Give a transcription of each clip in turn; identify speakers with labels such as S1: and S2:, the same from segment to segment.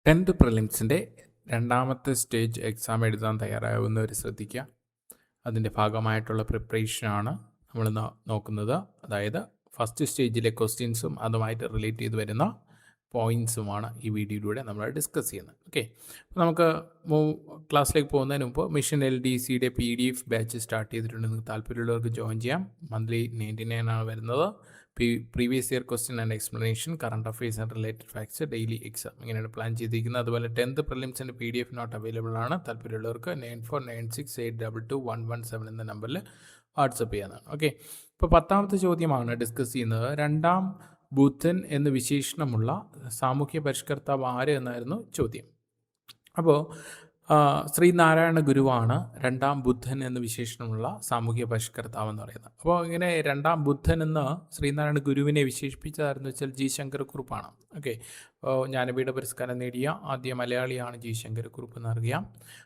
S1: 10th പ്രിലിംസിൻ്റെ രണ്ടാമത്തെ stage exam എഴുതാൻ തയ്യാറാവുന്നവർ ശ്രദ്ധിക്കുക. അതിൻ്റെ ഭാഗമായിട്ടുള്ള പ്രിപ്പറേഷനാണ് നമ്മൾ നോക്കുന്നത്. അതായത് ഫസ്റ്റ് സ്റ്റേജിലെ ക്വസ്റ്റ്യൻസും അതുമായിട്ട് റിലേറ്റ് ചെയ്ത് വരുന്ന പോയിൻറ്സുമാണ് ഈ വീഡിയോയിലൂടെ നമ്മൾ ഡിസ്കസ് ചെയ്യുന്നത്. ഓക്കെ, അപ്പോൾ നമുക്ക് ക്ലാസ്സിലേക്ക് പോകുന്നതിന് മുമ്പ് മിഷൻ LDCയുടെ PDF ബാച്ച് സ്റ്റാർട്ട് ചെയ്തിട്ടുണ്ട്. നിങ്ങൾക്ക് താല്പര്യമുള്ളവർക്ക് ജോയിൻ ചെയ്യാം. മന്ത്ലി 99 ആണ് വരുന്നത്. Previous year question and explanation, current affairs and related facts, daily exam ഇങ്ങനെയാണ് പ്ലാൻ ചെയ്തിരിക്കുന്നത്. അതുപോലെ 10th പ്രിലിംസിൻ്റെ PDF നോട്ട് അവൈലബിൾ ആണ്. താല്പര്യമുള്ളവർക്ക് 9496822117 എന്ന നമ്പറിൽ വാട്സപ്പ് ചെയ്യാനാണ്. ഓക്കെ, ഇപ്പോൾ 10ാമത്തെ ചോദ്യമാണ് ഡിസ്കസ് ചെയ്യുന്നത്. രണ്ടാം ബുദ്ധൻ എന്ന് വിശേഷണമുള്ള സാമൂഹ്യ പരിഷ്കർത്താവ് ആര് എന്നായിരുന്നു ചോദ്യം. അപ്പോൾ ശ്രീനാരായണ ഗുരുവാണ് രണ്ടാം ബുദ്ധൻ എന്ന് വിശേഷണമുള്ള സാമൂഹ്യ പരിഷ്കർത്താവ് എന്ന് പറയുന്നത്. അപ്പോൾ ഇങ്ങനെ രണ്ടാം ബുദ്ധൻ എന്ന് ശ്രീനാരായണ ഗുരുവിനെ വിശേഷിപ്പിച്ചതായിരുന്നു വെച്ചാൽ ജി ശങ്കരക്കുറുപ്പാണ്. ഓക്കെ, അപ്പോൾ ജ്ഞാനപീഠ പുരസ്കാരം നേടിയ ആദ്യ മലയാളിയാണ് ജി ശങ്കരക്കുറുപ്പ് എന്നറിയാം.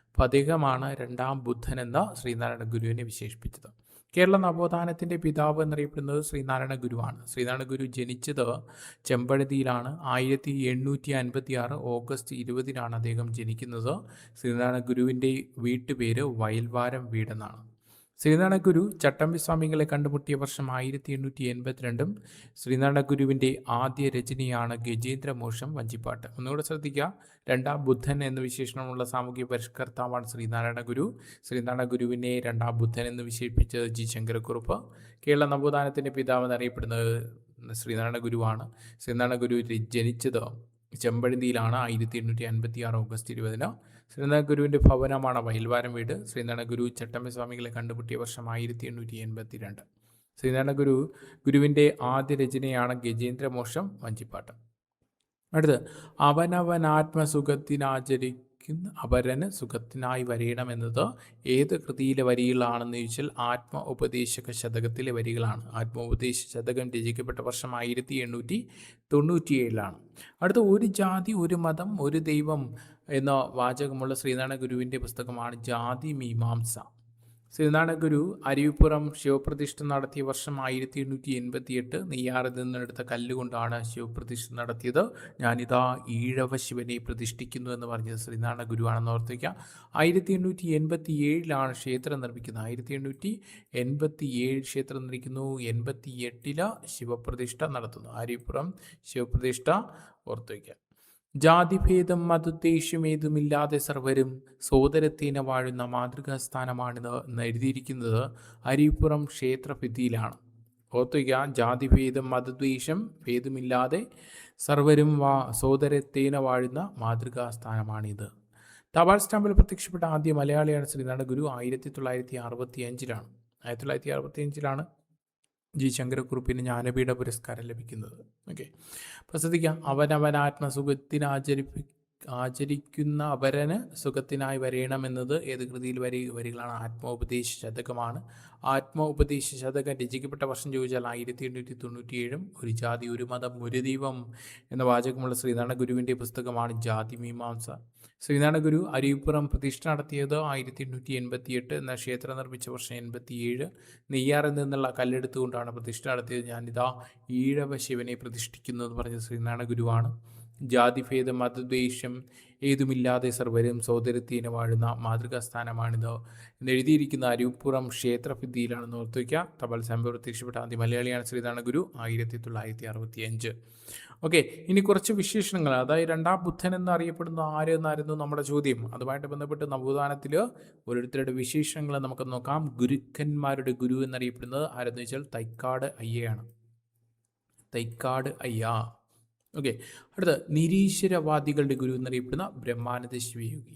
S1: അപ്പോൾ അദ്ദേഹമാണ് രണ്ടാം ബുദ്ധൻ എന്ന ശ്രീനാരായണ ഗുരുവിനെ വിശേഷിപ്പിച്ചത്. കേരള നവോത്ഥാനത്തിൻ്റെ പിതാവ് എന്നറിയപ്പെടുന്നത് ശ്രീനാരായണ ഗുരുവാണ്. ശ്രീനാരായണ ഗുരു ജനിച്ചത് ചെമ്പഴന്തിയിലാണ്. 1856 ഓഗസ്റ്റ് 20 അദ്ദേഹം ജനിക്കുന്നത്. ശ്രീനാരായണ ഗുരുവിൻ്റെ വീട്ടുപേര് വയൽവാരം വീടെന്നാണ്. ശ്രീനാരായണ ഗുരു ചട്ടമ്പി സ്വാമികളെ കണ്ടുമുട്ടിയ വർഷം 1882. ശ്രീനാരായണ ഗുരുവിൻ്റെ ആദ്യ രചനയാണ് ഗജേന്ദ്രമോക്ഷം വഞ്ചിപ്പാട്ട്. ഒന്നുകൂടെ ശ്രദ്ധിക്കുക, രണ്ടാം ബുദ്ധൻ എന്ന വിശേഷണമുള്ള സാമൂഹ്യ പരിഷ്കർത്താവാണ് ശ്രീനാരായണ ഗുരു. ശ്രീനാരായണ ഗുരുവിനെ രണ്ടാം ബുദ്ധൻ എന്ന് വിശേഷിപ്പിച്ചത് ജി ശങ്കരക്കുറുപ്പ്. കേരള നവോത്ഥാനത്തിൻ്റെ പിതാവ് എന്നറിയപ്പെടുന്നത് ശ്രീനാരായണ ഗുരുവാണ്. ശ്രീനാരായണ ഗുരു ജനിച്ചത് ചെമ്പഴന്തിയിലാണ്. 1856 ഓഗസ്റ്റ് 20. ശ്രീനാരായണ ഗുരുവിൻ്റെ ഭവനമാണ് വയൽവാരം വീട്. ശ്രീനാരായണ ഗുരു ചട്ടമ്പി സ്വാമികളെ കണ്ടുമുട്ടിയ വർഷം 1882. ശ്രീനാരായണ ഗുരുവിൻ്റെ ആദ്യ രചനയാണ് ഗജേന്ദ്രമോക്ഷം വഞ്ചിപ്പാട്ട്. അടുത്ത്, അവരന് സുഖത്തിനായി വരയണമെന്നത് ഏത് കൃതിയിലെ വരികളാണെന്ന് ചോദിച്ചാൽ ആത്മോപദേശക ശതകത്തിലെ വരികളാണ്. ആത്മോപദേശ ശതകം രചിക്കപ്പെട്ട വർഷം 1897. അടുത്ത, ഒരു ജാതി ഒരു മതം ഒരു ദൈവം എന്ന വാചകമുള്ള ശ്രീനാരായണ ഗുരുവിൻ്റെ പുസ്തകമാണ് ജാതി മീമാംസ. ശ്രീനാരായണ ഗുരു അരുവിപ്പുറം ശിവപ്രതിഷ്ഠ നടത്തിയ വർഷം 1888. നെയ്യാറിൽ നിന്നെടുത്ത കല്ലുകൊണ്ടാണ് ശിവപ്രതിഷ്ഠ നടത്തിയത്. ഞാനിതാ ഈഴവ ശിവനെ പ്രതിഷ്ഠിക്കുന്നു എന്ന് പറഞ്ഞത് ശ്രീനാരായണ ഗുരുവാണെന്ന് ഓർത്തിരിക്കുക. 1887 ക്ഷേത്രം നിർമ്മിക്കുന്നത്. 1887 ക്ഷേത്രം നിർമ്മിക്കുന്നു. 88 ശിവപ്രതിഷ്ഠ നടത്തുന്നു. അരുവിപ്പുറം ശിവപ്രതിഷ്ഠ ഓർത്തുവയ്ക്കുക. ജാതിഭേദം മതദ്വേഷ്യമേതുമില്ലാതെ സർവരും സോദരത്തേന വാഴുന്ന മാതൃകാസ്ഥാനമാണിത് എന്ന് എഴുതിയിരിക്കുന്നത് അരുവിപ്പുറം ക്ഷേത്രഭിത്തിയിലാണ്. ഓർത്തുവയ്ക്കുക, ജാതിഭേദം മതദ്വേഷം ഭേദമില്ലാതെ സർവരും സോദരത്തേന വാഴുന്ന മാതൃകാസ്ഥാനമാണിത്. തപാൽ സ്റ്റാമ്പിൽ പ്രത്യക്ഷപ്പെട്ട ആദ്യ മലയാളിയാണ് ശ്രീനാരായണ ഗുരു. 1965. 1965 ജി ശങ്കരക്കുറുപ്പിന് ജ്ഞാനപീഠ പുരസ്കാരം ലഭിക്കുന്നത്. ഓക്കെ, അപ്പോൾ ശ്രദ്ധിക്കാം, ആചരിക്കുന്ന അവരന് സുഖത്തിനായി വരയണമെന്നത് ഏത് കൃതിയിൽ വരികളാണ്? ആത്മോപദേശ ശതകമാണ്. ആത്മോപദേശ ശതകം രചിക്കപ്പെട്ട വർഷം ചോദിച്ചാൽ 1897. ഒരു ജാതി ഒരു മതം ഒരു ദൈവം എന്ന വാചകമുള്ള ശ്രീനാരായണ ഗുരുവിൻ്റെ പുസ്തകമാണ് ജാതി മീമാംസ. ശ്രീനാരായണ ഗുരു അരുവിപ്പുറം പ്രതിഷ്ഠ നടത്തിയത് 1888. എന്ന ക്ഷേത്രം നിർമ്മിച്ച വർഷം 87. നെയ്യാറിൽ നിന്നുള്ള കല്ലെടുത്തുകൊണ്ടാണ് പ്രതിഷ്ഠ നടത്തിയത്. ഞാനിതാ ഈഴവ ശിവനെ പ്രതിഷ്ഠിക്കുന്നു എന്ന് പറഞ്ഞ ശ്രീനാരായണ ഗുരുവാണ്. ജാതിഭേദം മതദ്വേഷം ഏതുമില്ലാതെ സർവരും സോദരത്തേന വാഴുന്ന മാതൃകാസ്ഥാനമാണിത് എന്ന് എഴുതിയിരിക്കുന്ന അരുവിപ്പുറം ക്ഷേത്രഭിത്തിയിലാണെന്ന് ഓർത്തുവയ്ക്കുക. തപാൽ സ്റ്റാമ്പ് പ്രത്യക്ഷപ്പെട്ട ആദ്യ മലയാളിയാണ് ശ്രീനാരായണ ഗുരു. 1965. ഓക്കെ, ഇനി കുറച്ച് വിശേഷണങ്ങൾ. അതായത് രണ്ടാം ബുദ്ധൻ എന്നറിയപ്പെടുന്ന ആര് എന്നായിരുന്നു നമ്മുടെ ചോദ്യം. അതുമായിട്ട് ബന്ധപ്പെട്ട് നവോത്ഥാനത്തിൽ ഓരോരുത്തരുടെ വിശേഷണങ്ങൾ നമുക്ക് നോക്കാം. ഗുരുക്കന്മാരുടെ ഗുരു എന്നറിയപ്പെടുന്നത് ആരെന്ന് വെച്ചാൽ തൈക്കാട് അയ്യയാണ്. തൈക്കാട് അയ്യ. ഓക്കെ, അടുത്ത, നിരീശ്വരവാദികളുടെ ഗുരു എന്നറിയപ്പെടുന്ന ബ്രഹ്മാനന്ദ ശിവയോഗി.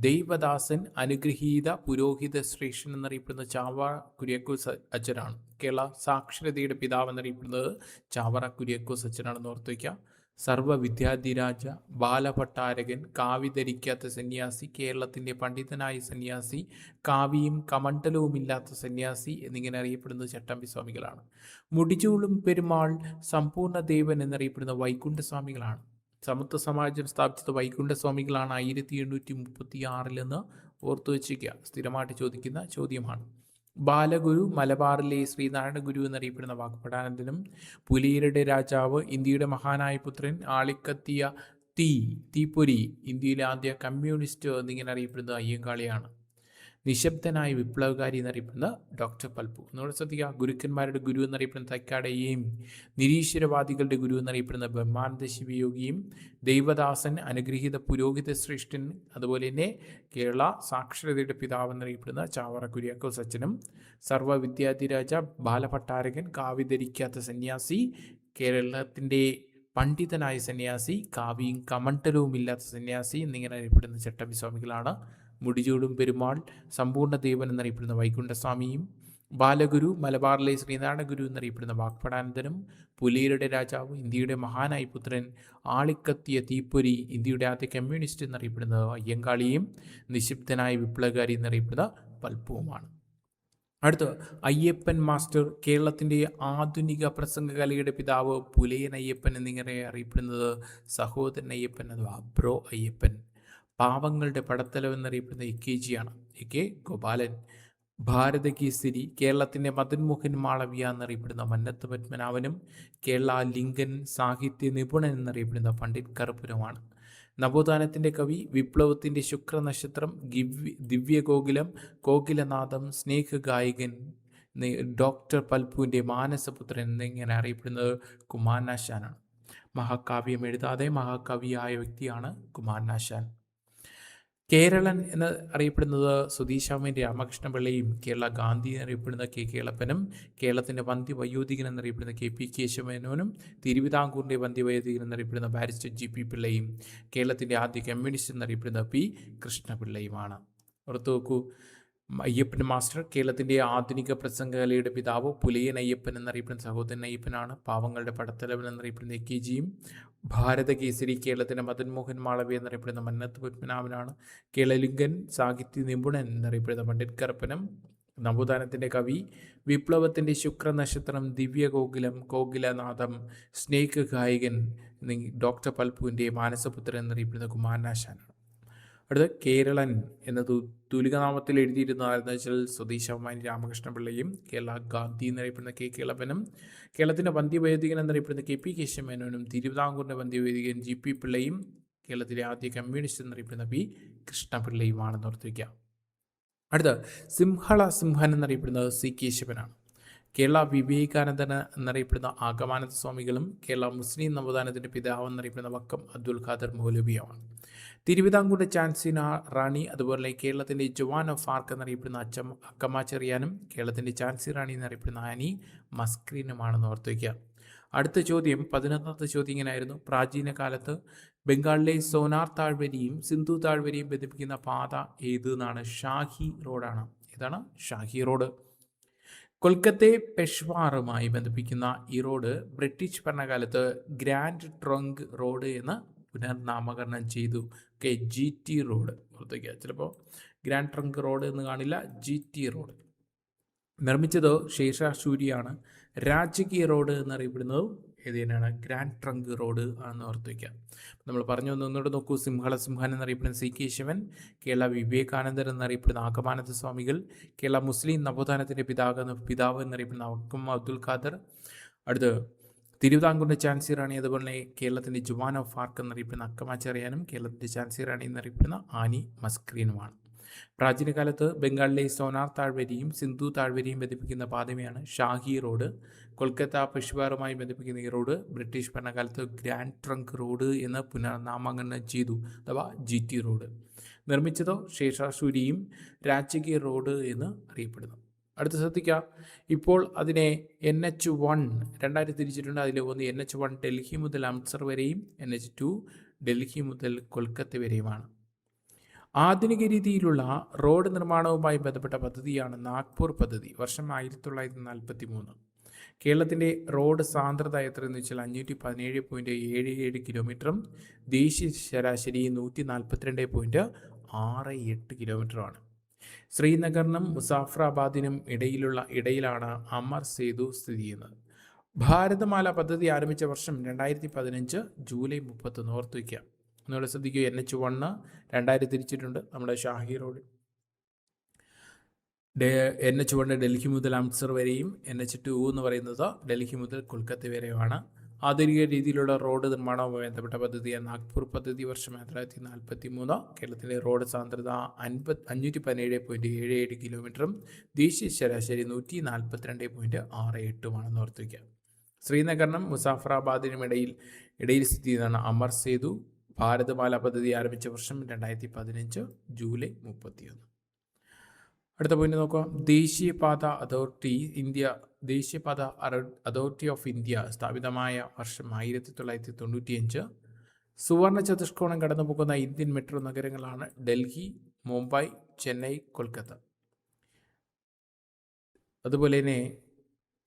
S1: ദൈവദാസൻ അനുഗ്രഹീത പുരോഹിത ശ്രേഷ്ഠൻ എന്നറിയപ്പെടുന്ന ചാവറ കുര്യാക്കോസ് അച്ഛനാണ്. കേരള സാക്ഷരതയുടെ പിതാവ് എന്നറിയപ്പെടുന്നത് ചാവറ കുര്യാക്കോസ് അച്ഛനാണെന്ന് ഓർത്തുവയ്ക്കുക. സർവ്വവിദ്യാധിരാജ, ബാലഭട്ടാരകൻ, കാവി ധരിക്കാത്ത സന്യാസി, കേരളത്തിൻ്റെ പണ്ഡിതനായ സന്യാസി, കാവിയും കമണ്ഡലവുമില്ലാത്ത സന്യാസി എന്നിങ്ങനെ അറിയപ്പെടുന്നത് ചട്ടമ്പി സ്വാമികളാണ്. മുടിചൂളും പെരുമാൾ, സമ്പൂർണ്ണ ദേവൻ എന്നറിയപ്പെടുന്ന വൈകുണ്ഠസ്വാമികളാണ്. സമത്വ സമാജം സ്ഥാപിച്ചത് വൈകുണ്ഠസ്വാമികളാണ്. 1836 എന്ന് ഓർത്തു വച്ചിരിക്കുക. സ്ഥിരമായിട്ട് ചോദിക്കുന്ന ചോദ്യമാണ്. ബാലഗുരു, മലബാറിലെ ശ്രീനാരായണ ഗുരു എന്നറിയപ്പെടുന്ന വാഗ്ഭടാനന്ദനും, പുലിയരുടെ രാജാവ്, ഇന്ത്യയുടെ മഹാനായ പുത്രൻ, ആളിക്കത്തിയ തീപ്പൊരി, ഇന്ത്യയിലെ ആദ്യ കമ്മ്യൂണിസ്റ്റ് എന്നിങ്ങനെ അറിയപ്പെടുന്നത് അയ്യങ്കാളിയാണ്. നിശബ്ദനായ വിപ്ലവകാരി എന്നറിയപ്പെടുന്ന ഡോക്ടർ പൽപ്പു. എന്നോട് ശ്രദ്ധിക്കുക, ഗുരുക്കന്മാരുടെ ഗുരു എന്നറിയപ്പെടുന്ന തൈക്കാടയെയും നിരീശ്വരവാദികളുടെ ഗുരു എന്നറിയപ്പെടുന്ന ബ്രഹ്മാനന്ദ ശിവയോഗിയും ദൈവദാസൻ, അനുഗ്രഹീത പുരോഹിത ശ്രേഷ്ഠൻ, അതുപോലെ തന്നെ കേരള സാക്ഷരതയുടെ പിതാവ് എന്നറിയപ്പെടുന്ന ചാവറ കുര്യാക്കോസ് അച്ഛനും, സർവ്വവിദ്യാധിരാജ ബാലഭട്ടാരകൻ, കാവി ധരിക്കാത്ത സന്യാസി, കേരളത്തിൻ്റെ പണ്ഡിതനായ സന്യാസി, കാവിയും കമണ്ഡലവും ഇല്ലാത്ത സന്യാസി എന്നിങ്ങനെ അറിയപ്പെടുന്ന ചട്ടമ്പിസ്വാമികളാണ്. മുടിചൂടും പെരുമാൾ, സമ്പൂർണ്ണ ദേവൻ എന്നറിയപ്പെടുന്ന വൈകുണ്ഠസ്വാമിയും, ബാലഗുരു, മലബാറിലെ ശ്രീനാരായണ ഗുരു എന്നറിയപ്പെടുന്ന വാഗ്ഭടാനന്ദനും, പുലിയരുടെ രാജാവ്, ഇന്ത്യയുടെ മഹാനായ പുത്രൻ, ആളിക്കത്തിയ തീപ്പൊരി, ഇന്ത്യയുടെ ആദ്യ കമ്മ്യൂണിസ്റ്റ് എന്നറിയപ്പെടുന്നത് അയ്യങ്കാളിയും, നിശബ്ദനായ വിപ്ലവകാരി എന്നറിയപ്പെടുന്ന പൽപ്പുവുമാണ്. അടുത്ത അയ്യപ്പൻ മാസ്റ്റർ, കേരളത്തിൻ്റെ ആധുനിക പ്രസംഗകലയുടെ പിതാവ്, പുലയൻ അയ്യപ്പൻ എന്നിങ്ങനെ അറിയപ്പെടുന്നത് സഹോദരൻ അയ്യപ്പൻ അഥവാ ബ്രോ അയ്യപ്പൻ. പാവങ്ങളുടെ പടത്തലവ് എന്നറിയപ്പെടുന്ന AKG ആണ്, AK ഗോപാലൻ. ഭാരതകേസരി, കേരളത്തിൻ്റെ മദൻ മോഹൻ മാളവ്യ എന്നറിയപ്പെടുന്ന മന്നത്ത് പത്മനാഭനും, കേരള ലിംഗൻ, സാഹിത്യ നിപുണൻ എന്നറിയപ്പെടുന്ന പണ്ഡിറ്റ് കറുപ്പനുമാണ്. നവോത്ഥാനത്തിൻ്റെ കവി, വിപ്ലവത്തിൻ്റെ ശുക്രനക്ഷത്രം, ദിവ്യഗോകുലം, കോകിലനാഥം, സ്നേഹഗായകൻ, ഡോക്ടർ പൽപ്പുവിൻ്റെ മാനസപുത്രൻ എന്നിങ്ങനെ അറിയപ്പെടുന്നത് കുമാരനാശാനാണ്. മഹാകാവ്യം എഴുതാതെ മഹാകവിയായ വ്യക്തിയാണ് കുമാരനാശാൻ. കേരളൻ എന്ന് അറിയപ്പെടുന്നത് സുധീശാമൻ രാമകൃഷ്ണപിള്ളയും, കേരള ഗാന്ധി എന്നറിയപ്പെടുന്ന KK കേളപ്പനും, കേരളത്തിൻ്റെ വന്ധ്യവയോധികൻ എന്നറിയപ്പെടുന്ന KP കേശവമേനോനും, തിരുവിതാംകൂറിൻ്റെ വന്ധ്യവയോധികൻ എന്നറിയപ്പെടുന്ന ബാരിസ്റ്റർ GP പിള്ളയും, കേരളത്തിൻ്റെ ആദ്യ കമ്മ്യൂണിസ്റ്റ് എന്നറിയപ്പെടുന്ന P കൃഷ്ണപിള്ളയുമാണ്. ഓർത്തു നോക്കൂ, അയ്യപ്പൻ മാസ്റ്റർ കേരളത്തിൻ്റെ ആധുനിക പ്രസംഗകലയുടെ പിതാവ്, പുലയൻ അയ്യപ്പൻ എന്നറിയപ്പെടുന്ന സഹോദരൻ അയ്യപ്പനാണ്. പാവങ്ങളുടെ പടത്തലവൻ എന്നറിയപ്പെടുന്ന AKGയും, ഭാരതകേസരി, കേരളത്തിൻ്റെ മദൻ മോഹൻ മാളവ്യ എന്നറിയപ്പെടുന്ന മന്നത്ത് പത്മനാഭനാണ്. കേരളലിംഗൻ, സാഹിത്യ നിപുണൻ എന്നറിയപ്പെടുന്ന പണ്ഡിറ്റ് കറുപ്പനും, നവോത്ഥാനത്തിൻ്റെ കവി, വിപ്ലവത്തിൻ്റെ ശുക്രനക്ഷത്രം, ദിവ്യഗോകുലം, കോകിലനാഥം, സ്നേഹഗായകൻ, ഡോക്ടർ പൽപ്പുവിൻ്റെ മാനസപുത്രൻ എന്നറിയപ്പെടുന്ന കുമാരനാശാനാണ്. അടുത്ത കേരളൻ എന്ന തൂലികാനാമത്തിൽ എഴുതിയിരുന്നതായിരുന്നു വെച്ചാൽ സ്വദേശാഭിമാനി രാമകൃഷ്ണപിള്ളയും, കേരള ഗാന്ധി എന്നറിയപ്പെടുന്ന KK കേളപ്പനും, കേരളത്തിൻ്റെ വന്ധ്യവയോധികൻ എന്നറിയപ്പെടുന്ന KP കേശവമേനോനും, തിരുവിതാംകൂറിൻ്റെ വന്ധ്യവയോധികൻ GP പിള്ളയും, കേരളത്തിലെ ആദ്യ കമ്മ്യൂണിസ്റ്റ് എന്നറിയപ്പെടുന്ന P കൃഷ്ണപിള്ളയുമാണെന്ന് ഓർത്ത് വയ്ക്കുക. അടുത്ത സിംഹൻ എന്നറിയപ്പെടുന്നത് C കേശവനാണ്. കേരള വിവേകാനന്ദൻ എന്നറിയപ്പെടുന്ന ആഗമാനന്ദ സ്വാമികളും, കേരള മുസ്ലിം നവോത്ഥാനത്തിൻ്റെ പിതാവ് എന്നറിയപ്പെടുന്ന വക്കം അബ്ദുൽ ഖാദർ മൗലവിയുമാണ്. തിരുവിതാംകൂറിൻ്റെ ചാൻസിന റാണി, അതുപോലെ കേരളത്തിൻ്റെ ജവാൻ ഓഫ് ആർക്ക് എന്നറിയപ്പെടുന്ന അക്കമ്മ ചെറിയാനും, കേരളത്തിൻ്റെ ചാൻസി റാണി എന്നറിയപ്പെടുന്ന ആനി മസ്ക്രീനുമാണെന്ന് ഓർത്ത് വയ്ക്കുക. അടുത്ത ചോദ്യം, 11ാമത്തെ ചോദ്യം ഇങ്ങനെയായിരുന്നു: പ്രാചീന കാലത്ത് ബംഗാളിലെ സോനാർ താഴ്വരയും സിന്ധു താഴ്വരയും ബന്ധിപ്പിക്കുന്ന പാത ഏത് എന്നാണ്? ഷാഹി റോഡാണ്. ഏതാണ്? ഷാഹി റോഡ്. കൊൽക്കത്തെ പെഷ്വാറുമായി ബന്ധിപ്പിക്കുന്ന ഈ റോഡ് ബ്രിട്ടീഷ് ഭരണകാലത്ത് ഗ്രാൻഡ് ട്രങ്ക് റോഡ് എന്ന് പുനർനാമകരണം ചെയ്തു. GT റോഡ് ഓർത്തേക്കുക. ചിലപ്പോൾ ഗ്രാൻഡ് ട്രങ്ക് റോഡ് എന്ന് കാണില്ല, GT റോഡ്. നിർമ്മിച്ചത് ശേഷാശൂരിയാണ്. രാജകീയ റോഡ് എന്നറിയപ്പെടുന്നതും ഏത് തന്നെയാണ്? ഗ്രാൻഡ് ട്രങ്ക് റോഡ് ആണെന്ന് ഓർത്ത് വയ്ക്കാം. നമ്മൾ പറഞ്ഞു ഒന്നുകൂടെ നോക്കൂ. സിംഹൻ എന്നറിയപ്പെടുന്ന C കേശവൻ, കേരള വിവേകാനന്ദൻ എന്നറിയപ്പെടുന്ന ആഗമാനന്ദ സ്വാമികൾ, കേരള മുസ്ലിം നവോത്ഥാനത്തിൻ്റെ പിതാവ് എന്നറിയപ്പെടുന്ന വക്കം അബ്ദുൽ ഖാദർ. അടുത്ത് തിരുവിതാംകൂറിൻ്റെ ചാൻസി റാണി, അതുപോലെ കേരളത്തിൻ്റെ ജവാൻ ഓഫ് ആർക്ക് എന്നറിയപ്പെടുന്ന അക്കമ്മ ചെറിയാനും, കേരളത്തിൻ്റെ ചാൻസി റാണി എന്നറിയപ്പെടുന്ന ആനി മസ്ക്രീനുമാണ്. പ്രാചീന കാലത്ത് ബംഗാളിലെ സോനാർ താഴ്വരയും സിന്ധു താഴ്വരയും ബന്ധിപ്പിക്കുന്ന പാതയാണ് ഷാഹി റോഡ്. കൊൽക്കത്ത പെഷ്വാറുമായി ബന്ധിപ്പിക്കുന്ന ഈ റോഡ് ബ്രിട്ടീഷ് ഭരണകാലത്ത് ഗ്രാൻഡ് ട്രങ്ക് റോഡ് എന്ന് പുനർനാമകരണം ചെയ്തു, അഥവാ GT റോഡ്. നിർമ്മിച്ചതോ ശേഷാശൂരിയും, രാജകീയ റോഡ് എന്ന് അറിയപ്പെടുന്നു. അടുത്ത ശ്രദ്ധിക്കുക, ഇപ്പോൾ അതിനെ NH1 രണ്ടായിട്ട് തിരിച്ചിട്ടുണ്ട്. അതിൽ ഒന്ന് NH1 ഡൽഹി മുതൽ അമൃത്സർ വരെയും NH2 ഡൽഹി മുതൽ കൊൽക്കത്ത വരെയുമാണ്. ആധുനിക രീതിയിലുള്ള റോഡ് നിർമ്മാണവുമായി ബന്ധപ്പെട്ട പദ്ധതിയാണ് നാഗ്പൂർ പദ്ധതി. വർഷം 1943. കേരളത്തിൻ്റെ റോഡ് സാന്ദ്രത എത്രയെന്ന് വെച്ചാൽ 517.77 കിലോമീറ്ററും ദേശീയ ശരാശരി 142.68 കിലോമീറ്ററുമാണ്. ശ്രീനഗറിനും മുസാഫറാബാദിനും ഇടയിലാണ് അമർ സേതു സ്ഥിതി ചെയ്യുന്നത്. ഭാരതമാല പദ്ധതി ആരംഭിച്ച വർഷം 2015 ജൂലൈ 31. ഓർത്ത് വയ്ക്കുക. ഒന്നുകൂടെ ശ്രദ്ധിക്കുക. NH1 2000 തിരിച്ചിട്ടുണ്ട്. നമ്മുടെ ഷാഹി റോഡ് NH1 ഡൽഹി മുതൽ അമൃത്സർ വരെയും NH2 എന്ന് പറയുന്നത് ഡൽഹി മുതൽ കൊൽക്കത്ത വരെയുമാണ്. ആധുനിക രീതിയിലുള്ള റോഡ് നിർമ്മാണവുമായി ബന്ധപ്പെട്ട പദ്ധതിയാണ് നാഗ്പൂർ പദ്ധതി. വർഷം 1943. കേരളത്തിലെ റോഡ് സാന്ദ്രത 517.77 കിലോമീറ്ററും ദേശീയ ശരാശരി 142.68 ഓർത്ത് വയ്ക്കുക. ശ്രീനഗറിനും മുസാഫറാബാദിനും ഇടയിൽ സ്ഥിതി ചെയ്യുന്നതാണ് അമർ സേതു. ഭാരതമാല പദ്ധതി ആരംഭിച്ച വർഷം 2015 ജൂലൈ 31. അടുത്ത പോയിന്റ് നോക്കാം. ദേശീയപാത അതോറിറ്റി ഓഫ് ഇന്ത്യ സ്ഥാപിതമായ വർഷം 1995. സുവർണ ചതുഷ്കോണം കടന്നു പോകുന്ന ഇന്ത്യൻ മെട്രോ നഗരങ്ങളാണ് ഡൽഹി, മുംബൈ, ചെന്നൈ, കൊൽക്കത്ത. അതുപോലെ തന്നെ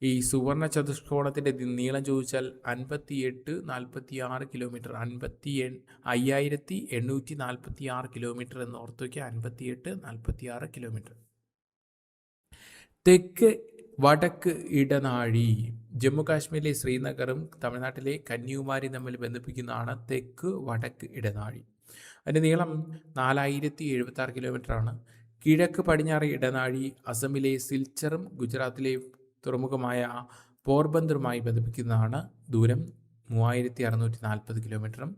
S1: ഈ സുവർണ ചതുഷ്കോണത്തിൻ്റെ നീളം ചോദിച്ചാൽ 5846 കിലോമീറ്റർ, 58,846 കിലോമീറ്റർ എന്ന് ഓർത്തു വയ്ക്കുക. 5846 കിലോമീറ്റർ. തെക്ക് വടക്ക് ഇടനാഴി ജമ്മു കാശ്മീരിലെ ശ്രീനഗറും തമിഴ്നാട്ടിലെ കന്യാകുമാരി തമ്മിൽ ബന്ധിപ്പിക്കുന്നതാണ് തെക്ക് വടക്ക് ഇടനാഴി. അതിൻ്റെ നീളം 4076 കിലോമീറ്ററാണ്. കിഴക്ക് പടിഞ്ഞാറ് ഇടനാഴി അസമിലെ സിൽച്ചറും ഗുജറാത്തിലെ തുറമുഖമായ പോർബന്ദറുമായി ബന്ധിപ്പിക്കുന്നതാണ്. ദൂരം 3640 കിലോമീറ്ററും.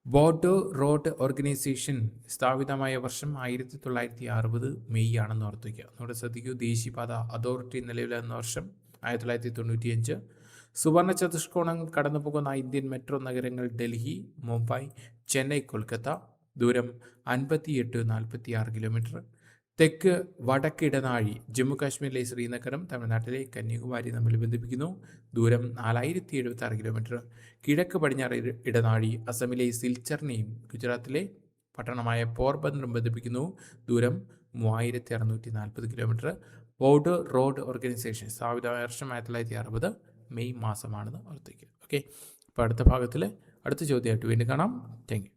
S1: ബോർഡർ റോഡ് ഓർഗനൈസേഷൻ സ്ഥാപിതമായ വർഷം 1960 മെയ് ആണെന്ന് ഓർത്തു വയ്ക്കുക. നമ്മുടെ ശ്രദ്ധിക്കൂ, ദേശീയപാത അതോറിറ്റി നിലവിൽ വന്ന വർഷം 1995. സുവർണ ചതുഷ്കോണം കടന്നു പോകുന്ന ഇന്ത്യൻ മെട്രോ നഗരങ്ങൾ ഡൽഹി, മുംബൈ, ചെന്നൈ, കൊൽക്കത്ത. ദൂരം 5846 കിലോമീറ്റർ. തെക്ക് വടക്ക് ഇടനാഴി ജമ്മു കാശ്മീരിലെ ശ്രീനഗറും തമിഴ്നാട്ടിലെ കന്യാകുമാരി തമ്മിൽ ബന്ധിപ്പിക്കുന്നു. ദൂരം 4076 കിലോമീറ്റർ. കിഴക്ക് പടിഞ്ഞാറ് ഇടനാഴി അസമിലെ സിൽച്ചറിനെയും ഗുജറാത്തിലെ പട്ടണമായ പോർബന്ദറും ബന്ധിപ്പിക്കുന്നു. ദൂരം 3640 കിലോമീറ്റർ. ബോർഡർ റോഡ് ഓർഗനൈസേഷൻ സ്ഥാപിതമായ വർഷം 1960 മെയ് മാസമാണെന്ന് ഓർത്തിരിക്കുക. ഓക്കെ, അപ്പോൾ അടുത്ത ഭാഗത്തിൽ അടുത്ത ചോദ്യമായിട്ട് വീണ്ടും കാണാം. Thank you.